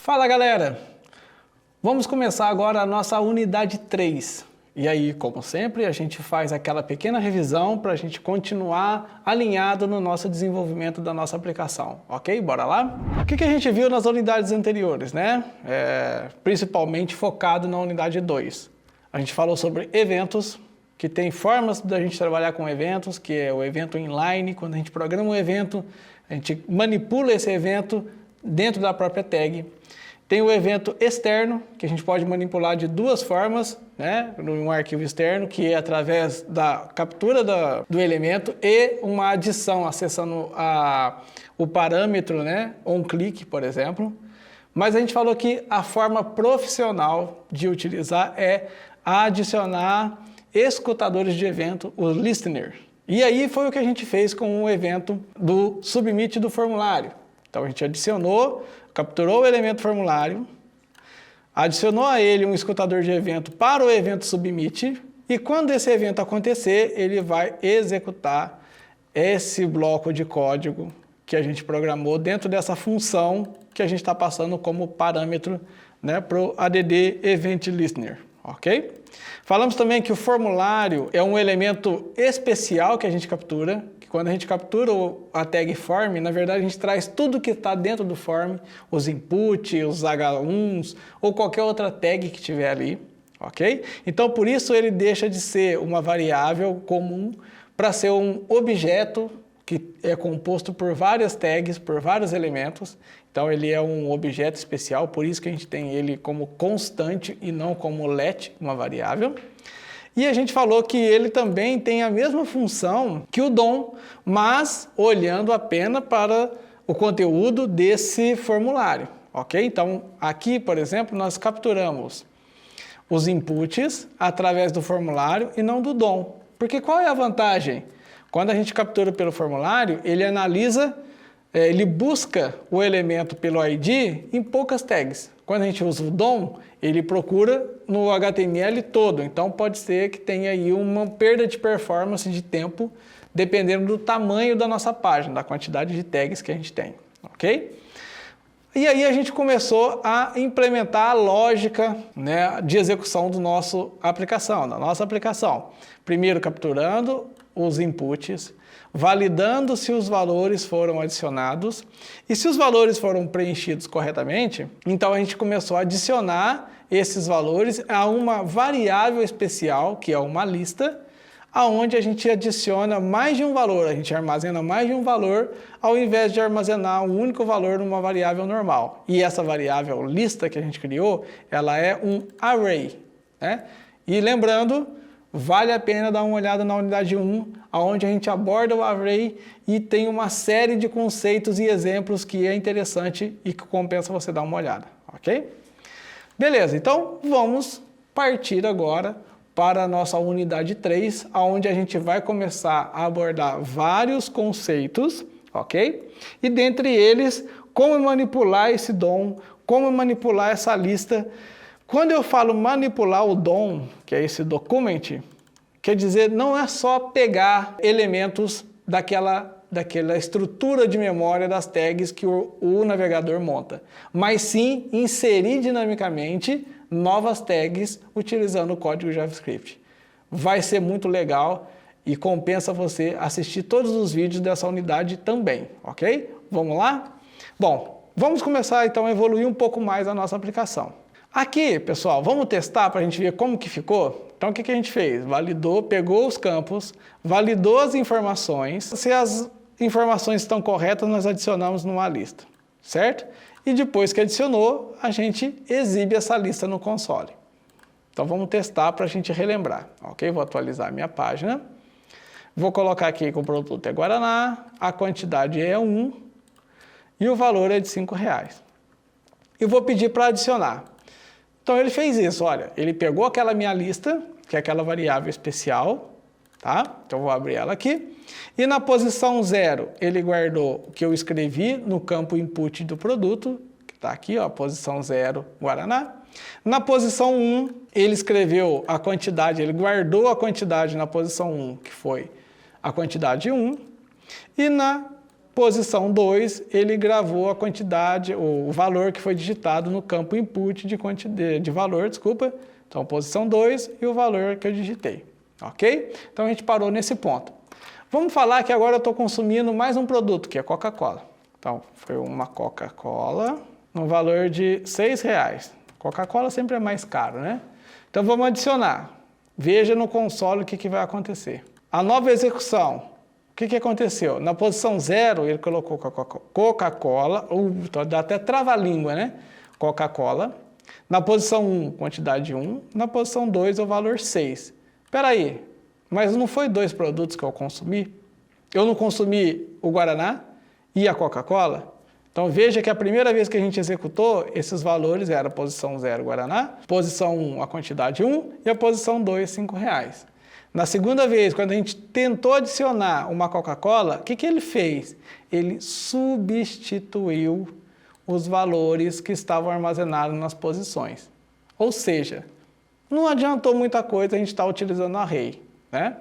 Fala galera, vamos começar agora a nossa unidade 3. E aí, como sempre, a gente faz aquela pequena revisão para a gente continuar alinhado no nosso desenvolvimento da nossa aplicação, ok? Bora lá? O que a gente viu nas unidades anteriores, né? Principalmente focado na unidade 2. A gente falou sobre eventos, que tem formas da gente trabalhar com eventos, que é o evento inline. Quando a gente programa um evento, a gente manipula esse evento dentro da própria tag. Tem o evento externo, que a gente pode manipular de duas formas, né? Um arquivo externo, que é através da captura do elemento e uma adição, acessando o parâmetro, né? OnClick, por exemplo. Mas a gente falou que a forma profissional de utilizar é adicionar escutadores de evento, o listener. E aí foi o que a gente fez com o evento do submit do formulário. Então a gente adicionou, capturou o elemento formulário, adicionou a ele um escutador de evento para o evento submit, e quando esse evento acontecer, ele vai executar esse bloco de código que a gente programou dentro dessa função que a gente está passando como parâmetro, né, para o add event listener, ok? Falamos também que o formulário é um elemento especial que a gente captura, que quando a gente captura a tag form, na verdade a gente traz tudo que está dentro do form, os inputs, os H1s ou qualquer outra tag que tiver ali, ok? Então por isso ele deixa de ser uma variável comum para ser um objeto que é composto por várias tags, por vários elementos. Então ele é um objeto especial, por isso que a gente tem ele como constante e não como let, uma variável. E a gente falou que ele também tem a mesma função que o DOM, mas olhando apenas para o conteúdo desse formulário, ok? Então aqui, por exemplo, nós capturamos os inputs através do formulário e não do DOM. Porque qual é a vantagem? Quando a gente captura pelo formulário, ele analisa, ele busca o elemento pelo ID em poucas tags. Quando a gente usa o DOM, ele procura no HTML todo. Então pode ser que tenha aí uma perda de performance de tempo, dependendo do tamanho da nossa página, da quantidade de tags que a gente tem, ok? E aí a gente começou a implementar a lógica, né, de execução da nossa aplicação. Primeiro capturando os inputs, validando se os valores foram adicionados, e se os valores foram preenchidos corretamente, então a gente começou a adicionar esses valores a uma variável especial, que é uma lista, aonde a gente adiciona mais de um valor, a gente armazena mais de um valor, ao invés de armazenar um único valor numa variável normal. E essa variável lista que a gente criou, ela é um array, né? E lembrando, vale a pena dar uma olhada na unidade 1, onde a gente aborda o array e tem uma série de conceitos e exemplos que é interessante e que compensa você dar uma olhada, ok? Beleza, então vamos partir agora para a nossa unidade 3, onde a gente vai começar a abordar vários conceitos, ok? E dentre eles, como manipular esse DOM, como manipular essa lista. Quando eu falo manipular o DOM, que é esse document, quer dizer, não é só pegar elementos daquela estrutura de memória das tags que o navegador monta, mas sim inserir dinamicamente novas tags utilizando o código JavaScript. Vai ser muito legal e compensa você assistir todos os vídeos dessa unidade também, ok? Vamos lá? Bom, vamos começar então a evoluir um pouco mais a nossa aplicação. Aqui, pessoal, vamos testar para a gente ver como que ficou? Então, o que a gente fez? Validou, pegou os campos, validou as informações. Se as informações estão corretas, nós adicionamos numa lista, certo? E depois que adicionou, a gente exibe essa lista no console. Então, vamos testar para a gente relembrar, ok? Vou atualizar a minha página. Vou colocar aqui que o produto é Guaraná, a quantidade é 1 e o valor é de R$5. E vou pedir para adicionar. Então ele fez isso, olha, ele pegou aquela minha lista, que é aquela variável especial, tá? Então eu vou abrir ela aqui. E na posição 0, ele guardou o que eu escrevi no campo input do produto, que está aqui, ó, posição 0, Guaraná. Na posição 1, ele escreveu a quantidade, ele guardou a quantidade na posição 1, que foi a quantidade 1. E na Posição 2, ele gravou a quantidade, o valor que foi digitado no campo input de valor, desculpa. Então, posição 2 e o valor que eu digitei, ok? Então, a gente parou nesse ponto. Vamos falar que agora eu estou consumindo mais um produto, que é Coca-Cola. Então, foi uma Coca-Cola no valor de R$6. Coca-Cola sempre é mais caro, né? Então, vamos adicionar. Veja no console o que vai acontecer. A nova execução. O que aconteceu? Na posição 0, ele colocou Coca-Cola, dá até trava-língua, né? Coca-Cola. Na posição 1, quantidade 1. Na posição 2, o valor 6. Espera aí, mas não foi 2 produtos que eu consumi? Eu não consumi o Guaraná e a Coca-Cola? Então veja que a primeira vez que a gente executou, esses valores eram a posição 0, Guaraná, posição 1, a quantidade 1 e a posição 2, R$5. Na segunda vez, quando a gente tentou adicionar uma Coca-Cola, o que ele fez? Ele substituiu os valores que estavam armazenados nas posições. Ou seja, não adiantou muita coisa a gente estar utilizando array, né?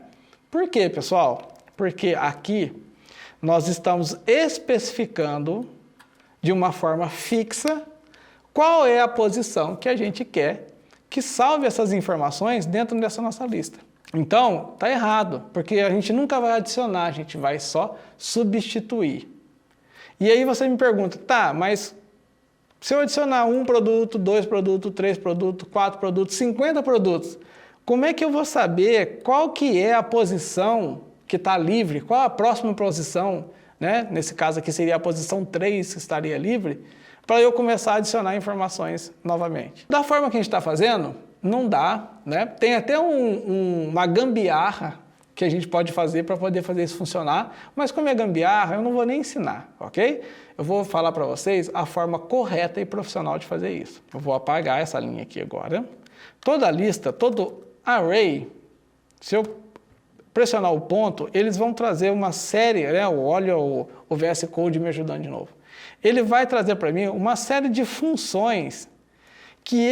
Por quê, pessoal? Porque aqui nós estamos especificando de uma forma fixa qual é a posição que a gente quer que salve essas informações dentro dessa nossa lista. Então, está errado, porque a gente nunca vai adicionar, a gente vai só substituir. E aí você me pergunta, tá, mas se eu adicionar 1 produto, 2 produtos, 3 produtos, 4 produtos, 50 produtos, como é que eu vou saber qual que é a posição que está livre, qual a próxima posição, né? Nesse caso aqui seria a posição 3 que estaria livre, para eu começar a adicionar informações novamente. Da forma que a gente está fazendo, não dá, né? Tem até uma gambiarra que a gente pode fazer para poder fazer isso funcionar, mas como é gambiarra, eu não vou nem ensinar, ok? Eu vou falar para vocês a forma correta e profissional de fazer isso. Eu vou apagar essa linha aqui agora. Toda lista, todo array, se eu pressionar o ponto, eles vão trazer uma série, né? Olha o VS Code me ajudando de novo. Ele vai trazer para mim uma série de funções que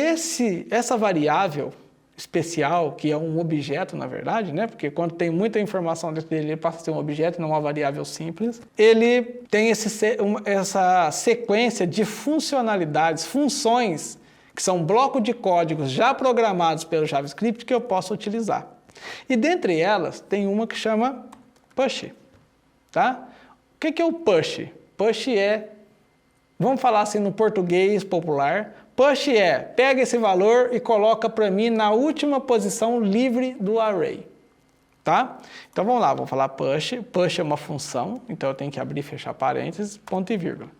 essa variável especial, que é um objeto, na verdade, né? Porque quando tem muita informação dentro dele, ele passa a ser um objeto, não uma variável simples. Ele tem essa sequência de funcionalidades, funções, que são blocos de códigos já programados pelo JavaScript que eu posso utilizar. E dentre elas, tem uma que chama push. Tá? O que é o push? Push é, vamos falar assim no português popular, push é, pega esse valor e coloca para mim na última posição livre do array. Tá? Então vamos lá, vou falar push. Push é uma função, então eu tenho que abrir e fechar parênteses, ponto e vírgula.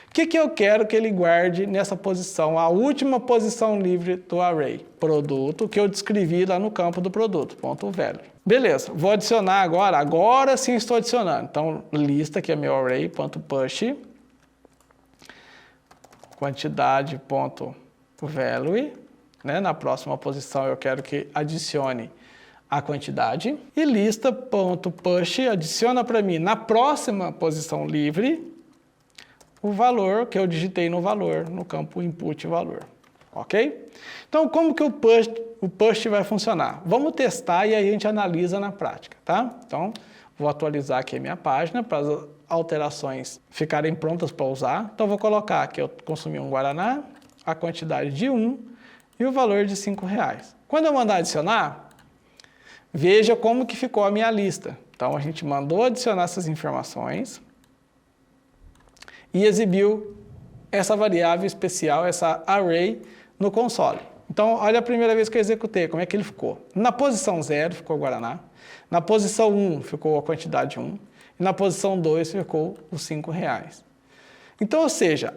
O que eu quero que ele guarde nessa posição, a última posição livre do array? Produto, que eu descrevi lá no campo do produto, ponto value. Beleza, vou adicionar agora sim estou adicionando. Então, lista, que é meu array, ponto push, quantidade, ponto value, né? Na próxima posição eu quero que adicione a quantidade. E lista, ponto push, adiciona para mim na próxima posição livre o valor que eu digitei no valor, no campo input valor, ok? Então, como que o push vai funcionar? Vamos testar e aí a gente analisa na prática, tá? Então, vou atualizar aqui a minha página para as alterações ficarem prontas para usar. Então, vou colocar que eu consumi um Guaraná, a quantidade de 1 e o valor de R$5. Quando eu mandar adicionar, veja como que ficou a minha lista. Então, a gente mandou adicionar essas informações e exibiu essa variável especial, essa array, no console. Então, olha a primeira vez que eu executei, como é que ele ficou. Na posição 0 ficou o Guaraná, na posição 1 ficou a quantidade 1, e na posição 2 ficou os R$5. Então, ou seja,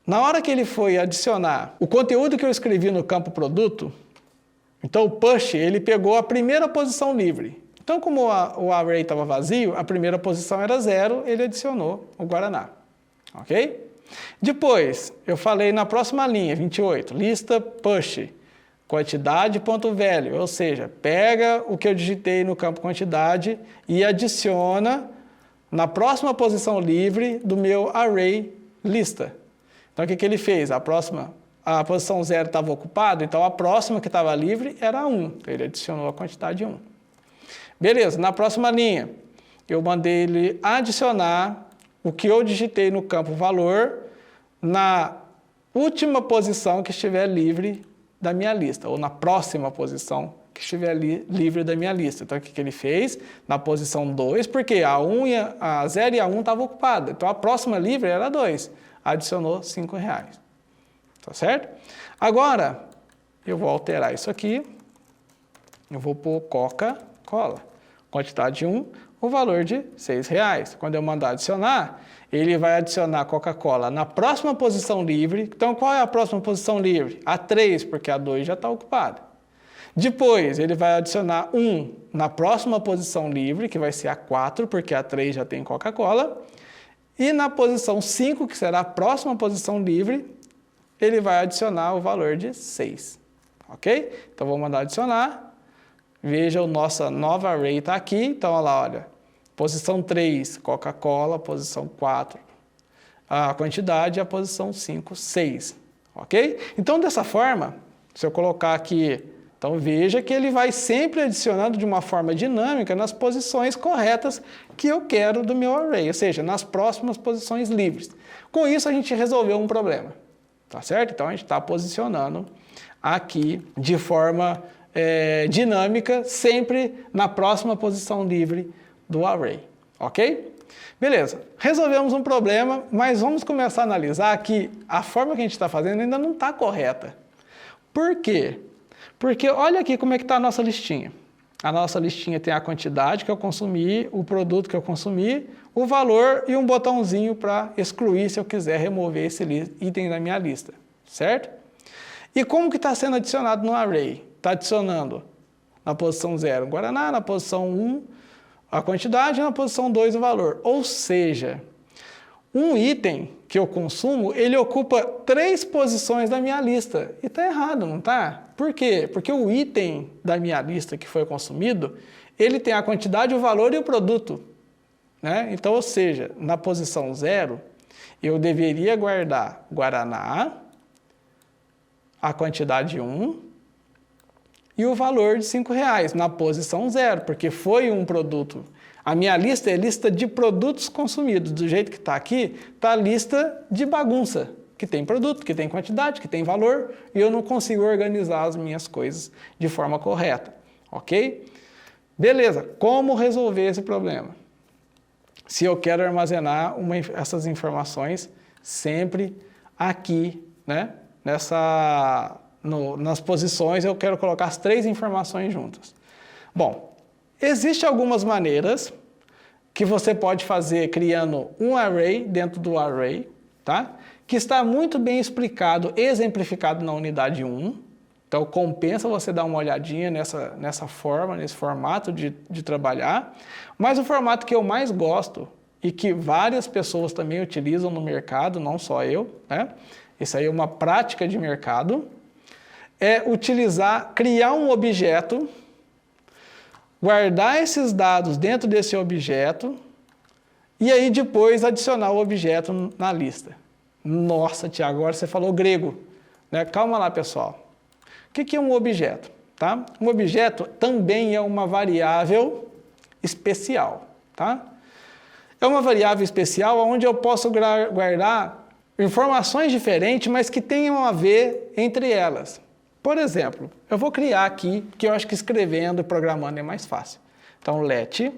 na hora que ele foi adicionar o conteúdo que eu escrevi no campo produto, então o push, ele pegou a primeira posição livre. Então, como o array estava vazio, a primeira posição era 0, ele adicionou o Guaraná. Ok? Depois, eu falei na próxima linha, 28, lista push, quantidade.value, ou seja, pega o que eu digitei no campo quantidade e adiciona na próxima posição livre do meu array lista. Então, o que ele fez? A posição 0 estava ocupada, então a próxima que estava livre era 1. Ele adicionou a quantidade 1. Beleza, na próxima linha, eu mandei ele adicionar o que eu digitei no campo valor na última posição que estiver livre da minha lista, ou na próxima posição que estiver livre da minha lista. Então, o que ele fez? Na posição 2, porque a 0 e a 1 estavam ocupadas. Então, a próxima livre era 2. Adicionou R$5. Tá certo? Agora, eu vou alterar isso aqui. Eu vou pôr Coca-Cola. Quantidade 1, o valor de R$6. Quando eu mandar adicionar, ele vai adicionar Coca-Cola na próxima posição livre. Então, qual é a próxima posição livre? A 3, porque a 2 já está ocupada. Depois, ele vai adicionar 1 na próxima posição livre, que vai ser a 4, porque a 3 já tem Coca-Cola. E na posição 5, que será a próxima posição livre, ele vai adicionar o valor de 6. Ok? Então, vou mandar adicionar. Veja, a nossa nova array está aqui. Então, olha lá, olha. Posição 3, Coca-Cola. Posição 4, a quantidade. A posição 5, 6. Ok? Então, dessa forma, se eu colocar aqui... Então, veja que ele vai sempre adicionando de uma forma dinâmica nas posições corretas que eu quero do meu array, ou seja, nas próximas posições livres. Com isso, a gente resolveu um problema, tá certo? Então, a gente está posicionando aqui de forma dinâmica, sempre na próxima posição livre do array, ok? Beleza, resolvemos um problema, mas vamos começar a analisar que a forma que a gente está fazendo ainda não está correta. Por quê? Porque olha aqui como é que está a nossa listinha. A nossa listinha tem a quantidade que eu consumi, o produto que eu consumi, o valor e um botãozinho para excluir se eu quiser remover esse item da minha lista, certo? E como que está sendo adicionado no array? Está adicionando na posição 0 o Guaraná, na posição 1 a quantidade e na posição 2 o valor. Ou seja, um item que eu consumo, ele ocupa 3 posições da minha lista. E está errado, não está? Por quê? Porque o item da minha lista que foi consumido, ele tem a quantidade, o valor e o produto. Né? Então, ou seja, na posição 0, eu deveria guardar Guaraná, a quantidade 1 e o valor de R$5 na posição 0, porque foi um produto. A minha lista é lista de produtos consumidos. Do jeito que está aqui, está a lista de bagunça, que tem produto, que tem quantidade, que tem valor, e eu não consigo organizar as minhas coisas de forma correta. Ok? Beleza, como resolver esse problema? Se eu quero armazenar essas informações sempre aqui, né? Nas posições, eu quero colocar as 3 informações juntas. Bom, existem algumas maneiras que você pode fazer criando um array dentro do array, tá? Que está muito bem explicado, exemplificado na unidade 1. Então, compensa você dar uma olhadinha nessa forma, nesse formato de trabalhar. Mas o formato que eu mais gosto e que várias pessoas também utilizam no mercado, não só eu, né? Isso aí é uma prática de mercado, é criar um objeto, guardar esses dados dentro desse objeto e aí depois adicionar o objeto na lista. Nossa, Tiago, agora você falou grego. Né? Calma lá, pessoal. O que é um objeto? Tá? Um objeto também é uma variável especial. Tá? É uma variável especial onde eu posso guardar informações diferentes, mas que tenham a ver entre elas. Por exemplo, eu vou criar aqui, que eu acho que escrevendo e programando é mais fácil. Então, let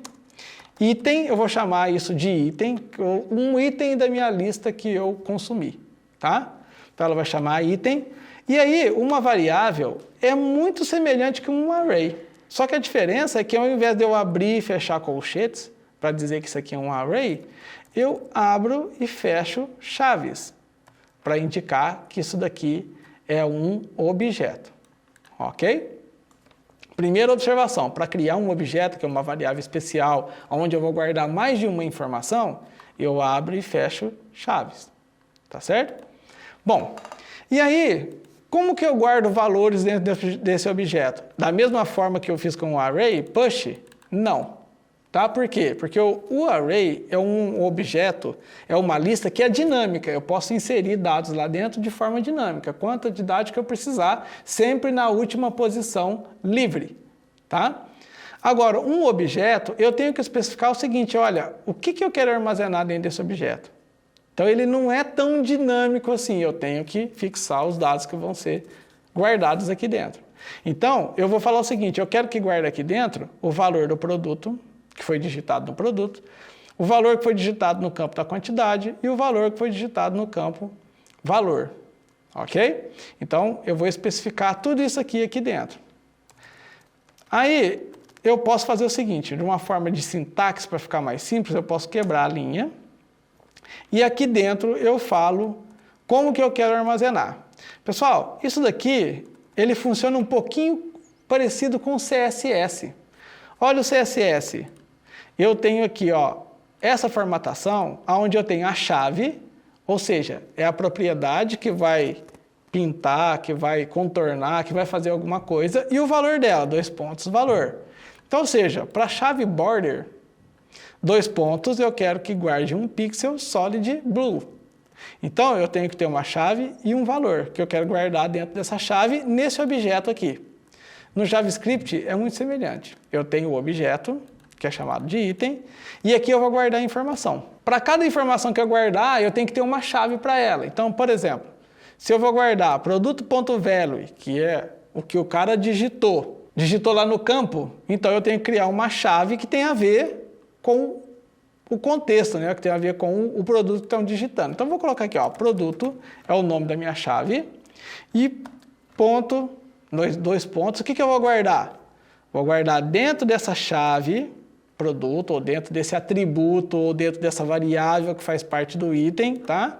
item, eu vou chamar isso de item, um item da minha lista que eu consumi, tá? Então, ela vai chamar item. E aí, uma variável é muito semelhante com um array. Só que a diferença é que ao invés de eu abrir e fechar colchetes, para dizer que isso aqui é um array, eu abro e fecho chaves, para indicar que isso daqui é um objeto, ok? Primeira observação, para criar um objeto, que é uma variável especial, onde eu vou guardar mais de uma informação, eu abro e fecho chaves, tá certo? Bom, e aí, como que eu guardo valores dentro desse objeto? Da mesma forma que eu fiz com o array, push? Não. Tá? Por quê? Porque o array é um objeto, é uma lista que é dinâmica. Eu posso inserir dados lá dentro de forma dinâmica. Quanta quantidade que eu precisar, sempre na última posição livre. Tá? Agora, um objeto, eu tenho que especificar o seguinte, olha, o que eu quero armazenar dentro desse objeto? Então, ele não é tão dinâmico assim, eu tenho que fixar os dados que vão ser guardados aqui dentro. Então, eu vou falar o seguinte, eu quero que guarde aqui dentro o valor do produto, que foi digitado no produto, o valor que foi digitado no campo da quantidade e o valor que foi digitado no campo valor, ok? Então, eu vou especificar tudo isso aqui dentro. Aí, eu posso fazer o seguinte, de uma forma de sintaxe para ficar mais simples, eu posso quebrar a linha e aqui dentro eu falo como que eu quero armazenar. Pessoal, isso daqui, ele funciona um pouquinho parecido com o CSS. Olha o CSS. Eu tenho aqui, ó, essa formatação, onde eu tenho a chave, ou seja, é a propriedade que vai pintar, que vai contornar, que vai fazer alguma coisa, e o valor dela, 2 pontos, valor. Então, ou seja, para a chave border, 2 pontos, eu quero que guarde um pixel solid blue. Então, eu tenho que ter uma chave e um valor, que eu quero guardar dentro dessa chave, nesse objeto aqui. No JavaScript, é muito semelhante. Eu tenho o objeto, que é chamado de item, e aqui eu vou guardar a informação. Para cada informação que eu guardar, eu tenho que ter uma chave para ela. Então, por exemplo, se eu vou guardar produto.value, que é o que o cara digitou lá no campo, então eu tenho que criar uma chave que tem a ver com o contexto, né? Que tem a ver com o produto que estão digitando. Então, eu vou colocar aqui, ó, produto é o nome da minha chave e ponto, 2 pontos. O que eu vou guardar? Vou guardar dentro dessa chave, produto, ou dentro desse atributo, ou dentro dessa variável que faz parte do item, tá?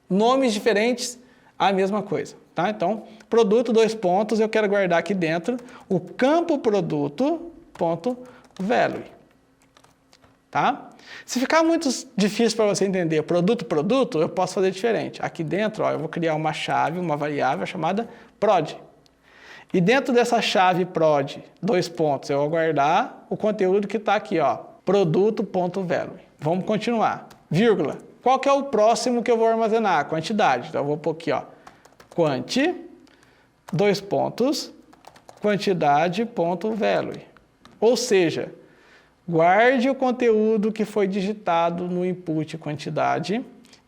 Nomes diferentes, a mesma coisa, tá? Então, produto, 2 pontos, eu quero guardar aqui dentro o campo produto.value, tá? Se ficar muito difícil para você entender produto, eu posso fazer diferente. Aqui dentro, ó, eu vou criar uma chave, uma variável chamada prod. E dentro dessa chave prod, 2 pontos, eu vou guardar o conteúdo que está aqui, ó, produto.value. Vamos continuar. Vírgula. Qual que é o próximo que eu vou armazenar? A quantidade. Então, eu vou pôr aqui, ó, quanti, 2 pontos, quantidade.value. Ou seja, guarde o conteúdo que foi digitado no input quantidade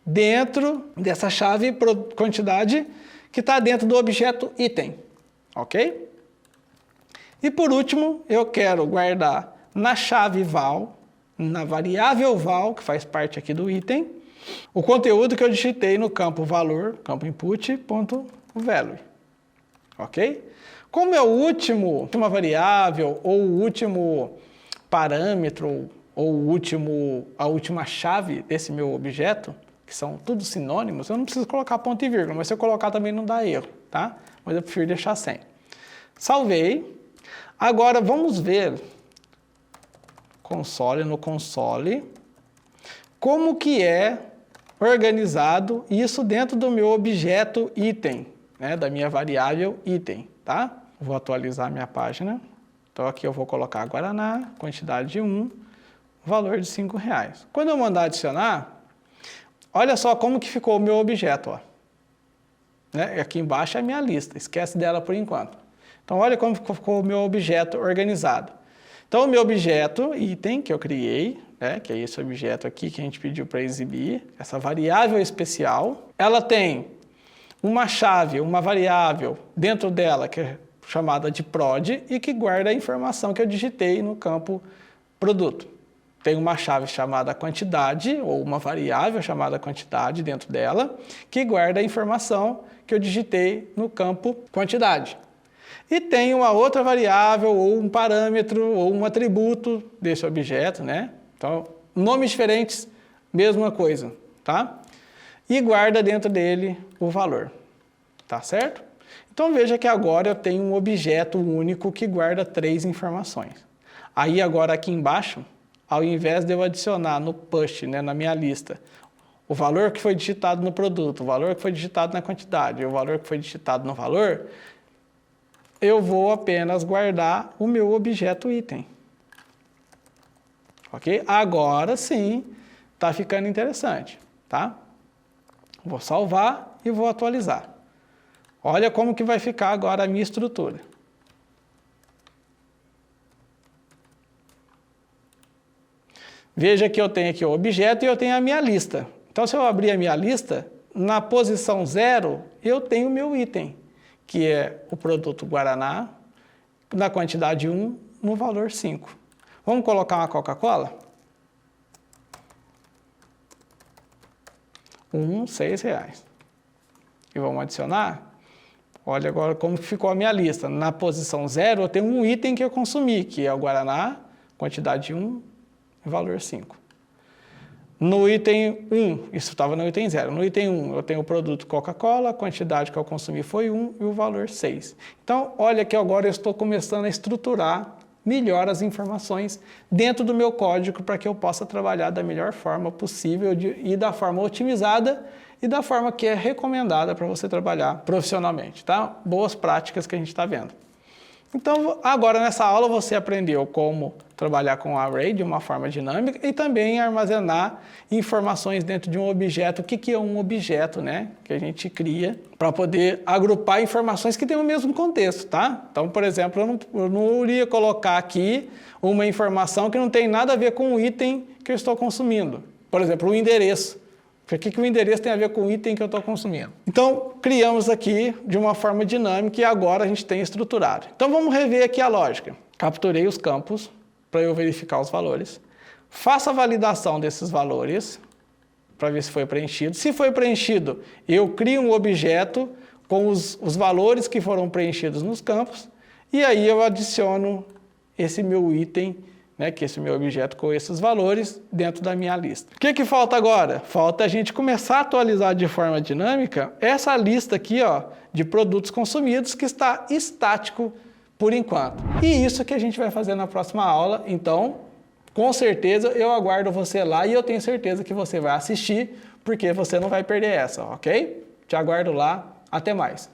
dentro dessa chave quantidade que está dentro do objeto item, ok? E por último, eu quero guardar na chave val, na variável val, que faz parte aqui do item, o conteúdo que eu digitei no campo valor, campo input.value, ok? Como é o última variável ou o último parâmetro ou a última chave desse meu objeto, que são tudo sinônimos, eu não preciso colocar ponto e vírgula, mas se eu colocar também não dá erro, tá? Mas eu prefiro deixar sem. Salvei. Agora vamos ver no console, como que é organizado isso dentro do meu objeto item, né, da minha variável item, tá? Vou atualizar a minha página. Então, aqui eu vou colocar Guaraná, quantidade de 1, valor de R$5. Quando eu mandar adicionar, olha só como que ficou o meu objeto, ó. Né? Aqui embaixo é a minha lista, esquece dela por enquanto. Então, olha como ficou o meu objeto organizado. Então, o meu objeto, item, que eu criei, né, que é esse objeto aqui que a gente pediu para exibir, essa variável especial, ela tem uma chave, uma variável dentro dela, que é chamada de prod, e que guarda a informação que eu digitei no campo produto. Tem uma chave chamada quantidade, ou uma variável chamada quantidade dentro dela, que guarda a informação que eu digitei no campo quantidade. E tem uma outra variável, ou um parâmetro, ou um atributo desse objeto, né? Então, nomes diferentes, mesma coisa, tá? E guarda dentro dele o valor, tá certo? Então, veja que agora eu tenho um objeto único que guarda 3 informações. Aí, agora aqui embaixo, ao invés de eu adicionar no push, né, na minha lista, o valor que foi digitado no produto, o valor que foi digitado na quantidade, o valor que foi digitado no valor, eu vou apenas guardar o meu objeto item. Ok? Agora sim, está ficando interessante, tá? Vou salvar e vou atualizar. Olha como que vai ficar agora a minha estrutura. Veja que eu tenho aqui o objeto e eu tenho a minha lista. Então, se eu abrir a minha lista, na posição 0, eu tenho o meu item, que é o produto Guaraná, na quantidade 1, no valor 5. Vamos colocar uma Coca-Cola? R$6. E vamos adicionar. Olha agora como ficou a minha lista. Na posição 0, eu tenho um item que eu consumi, que é o Guaraná, quantidade 1, valor 5. No item 1, isso estava no item 0. No item 1, eu tenho o produto Coca-Cola, a quantidade que eu consumi foi 1 e o valor 6. Então, olha que agora eu estou começando a estruturar melhor as informações dentro do meu código para que eu possa trabalhar da melhor forma possível e da forma otimizada e da forma que é recomendada para você trabalhar profissionalmente, tá? Boas práticas que a gente está vendo. Então, agora nessa aula você aprendeu como trabalhar com array de uma forma dinâmica e também armazenar informações dentro de um objeto. O que é um objeto, né? Que a gente cria para poder agrupar informações que têm o mesmo contexto, tá? Então, por exemplo, eu não iria colocar aqui uma informação que não tem nada a ver com o item que eu estou consumindo. Por exemplo, o endereço. O que o endereço tem a ver com o item que eu estou consumindo? Então, criamos aqui de uma forma dinâmica e agora a gente tem estruturado. Então, vamos rever aqui a lógica. Capturei os campos para eu verificar os valores. Faço a validação desses valores para ver se foi preenchido. Se foi preenchido, eu crio um objeto com os valores que foram preenchidos nos campos e aí eu adiciono esse meu item, né, que é esse meu objeto com esses valores dentro da minha lista. O que falta agora? Falta a gente começar a atualizar de forma dinâmica essa lista aqui, ó, de produtos consumidos que está estático por enquanto. E isso que a gente vai fazer na próxima aula. Então, com certeza eu aguardo você lá e eu tenho certeza que você vai assistir porque você não vai perder essa, ok? Te aguardo lá. Até mais.